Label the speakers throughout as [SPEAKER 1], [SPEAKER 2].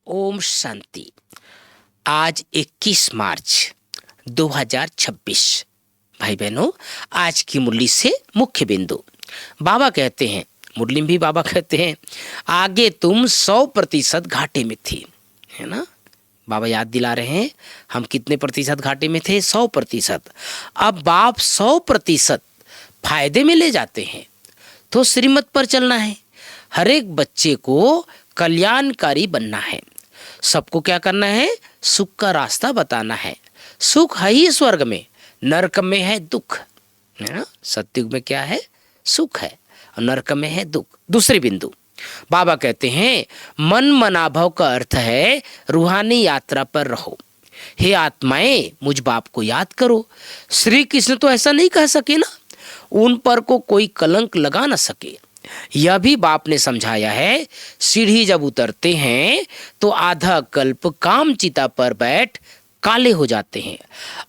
[SPEAKER 1] ओम शांति। आज 21 मार्च 2026। भाई बहनों, आज की मुरली से मुख्य बिंदु बाबा कहते हैं, मुरली में भी बाबा कहते हैं, आगे तुम 100% घाटे में थी, है ना। बाबा याद दिला रहे हैं हम कितने प्रतिशत घाटे में थे, 100%। अब आप 100% फायदे में ले जाते हैं तो श्रीमत पर चलना है। हर एक बच्चे को कल्याणकारी बनना है, सबको क्या करना है, सुख का रास्ता बताना है। सुख है ही स्वर्ग में, नरक में है दुख, है ना। सत्युग में क्या है, सुख है, और नरक में है दुख। दूसरी बिंदु बाबा कहते हैं, मन मनाभव का अर्थ है रूहानी यात्रा पर रहो। हे आत्माएं, मुझ बाप को याद करो। श्री कृष्ण तो ऐसा नहीं कह सके ना, उन पर को कोई कलंक लगा न सके। यह भी बाप ने समझाया है, सीढ़ी जब उतरते हैं तो आधा कल्प काम चिता पर बैठ काले हो जाते हैं।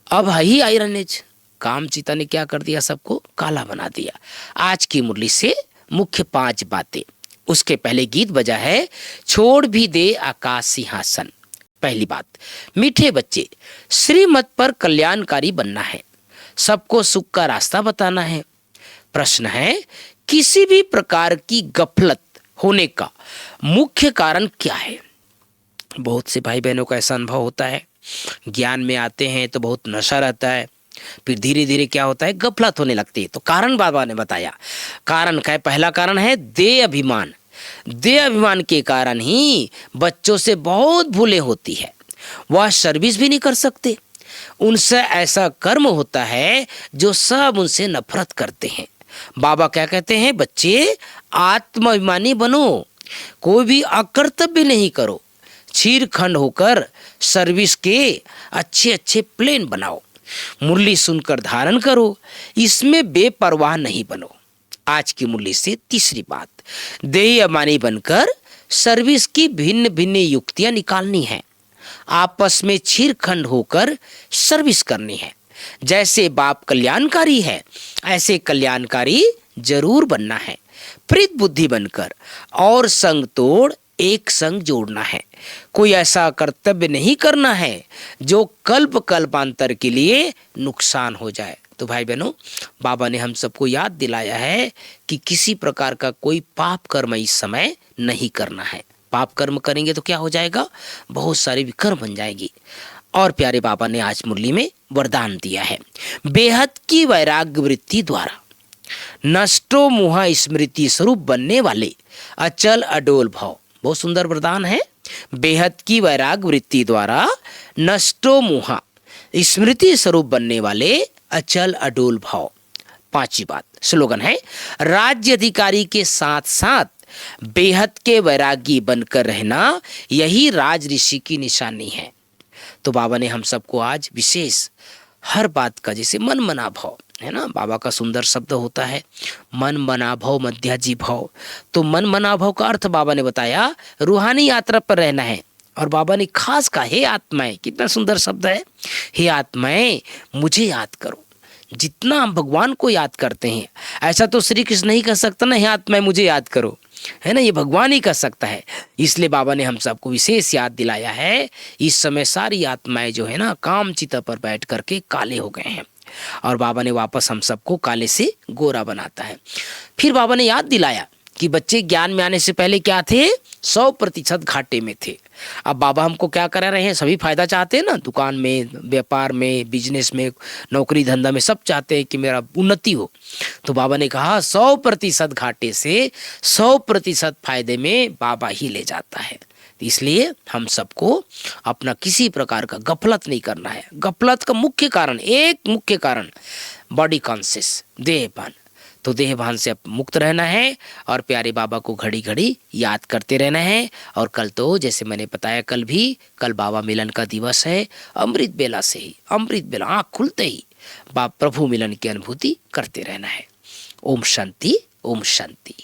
[SPEAKER 1] अब है ही आयरन एज, काम चिता ने क्या कर दिया, सबको काला बना दिया। आज की मुरली से मुख्य 5 बातें। उसके पहले गीत बजा है, छोड़ भी दे आकाश सिंहासन। पहली बात, मीठे बच्चे, श्रीमत पर कल्याणकारी बनना है, सबको सुख का रास्ता बताना है। प्रश्न है, किसी भी प्रकार की गफलत होने का मुख्य कारण क्या है। बहुत से भाई बहनों का ऐसा अनुभव होता है, ज्ञान में आते हैं तो बहुत नशा रहता है, फिर धीरे धीरे क्या होता है, गफलत होने लगती है। तो कारण बाबा ने बताया, कारण क्या है। पहला कारण है देह अभिमान। देह अभिमान के कारण ही बच्चों से बहुत भूलें होती है, वह सर्विस भी नहीं कर सकते। उनसे ऐसा कर्म होता है जो सब उनसे नफरत करते हैं। बाबा क्या कहते हैं, बच्चे आत्माभिमानी बनो, कोई भी अकर्तव्य नहीं करो, चीरखंड होकर सर्विस के अच्छे अच्छे प्लेन बनाओ, मुरली सुनकर धारण करो, इसमें बेपरवाह नहीं बनो। आज की मुरली से तीसरी बात, देह अभिमानी बनकर सर्विस की भिन्न भिन्न युक्तियां निकालनी है, आपस में चीरखंड होकर सर्विस करनी है। जैसे बाप कल्याणकारी है, ऐसे कल्याणकारी जरूर बनना है। प्रीत बुद्धि बनकर और संग तोड़ एक संग जोड़ना है। कोई ऐसा कर्तव्य नहीं करना है जो कल्प कल्पांतर के लिए नुकसान हो जाए। तो भाई बहनों, बाबा ने हम सबको याद दिलाया है कि किसी प्रकार का कोई पाप कर्म इस समय नहीं करना है। पाप कर्म करेंगे तो क्या हो जाएगा, बहुत सारी विकर्म बन जाएगी। और प्यारे बाबा ने आज मुरली में वरदान दिया है, बेहद की वैराग्य वृत्ति द्वारा नष्टो मुहा स्मृति स्वरूप बनने वाले अचल अडोल भाव। बहुत सुंदर वरदान है, बेहद की वैराग्य वृत्ति द्वारा नष्टो मुहा स्मृति स्वरूप बनने वाले अचल अडोल भाव। 5वीं बात, स्लोगन है, राज्य अधिकारी के साथ साथ बेहद के वैरागी बनकर रहना, यही राज ऋषि की निशानी है। तो बाबा ने हम सबको आज विशेष हर बात का, जैसे मन मना भाव है ना, बाबा का सुंदर शब्द होता है मन मना भाव मध्याजी भाव। तो मन मना भाव का अर्थ बाबा ने बताया, रूहानी यात्रा पर रहना है। और बाबा ने खास कहा, हे आत्माएं, कितना सुंदर शब्द है, हे आत्माएं मुझे याद करो। जितना हम भगवान को याद करते हैं, ऐसा तो श्री कृष्ण नहीं कर सकता ना, हे आत्माएं मुझे याद करो, है ना, ये भगवान ही कर सकता है। इसलिए बाबा ने हम सबको विशेष याद दिलाया है। इस समय सारी आत्माएं जो है ना, काम चिता पर बैठ करके काले हो गए हैं, और बाबा ने वापस हम सबको काले से गोरा बनाता है। फिर बाबा ने याद दिलाया कि बच्चे ज्ञान में आने से पहले क्या थे, 100% घाटे में थे। अब बाबा हमको क्या करा रहे हैं, सभी फायदा चाहते हैं ना, दुकान में, व्यापार में, बिजनेस में, नौकरी धंधा में, सब चाहते हैं कि मेरा उन्नति हो। तो बाबा ने कहा 100% घाटे से 100% फायदे में बाबा ही ले जाता है। इसलिए हम सबको अपना किसी प्रकार का गफलत नहीं करना है। गफलत का मुख्य कारण, एक मुख्य कारण बॉडी कॉन्शियस, देहभान। तो देहभान से मुक्त रहना है और प्यारे बाबा को घड़ी घड़ी याद करते रहना है। और कल तो जैसे मैंने बताया, कल बाबा मिलन का दिवस है। अमृत बेला से ही, अमृत बेला आँख खुलते ही प्रभु मिलन की अनुभूति करते रहना है। ओम शांति, ओम शांति।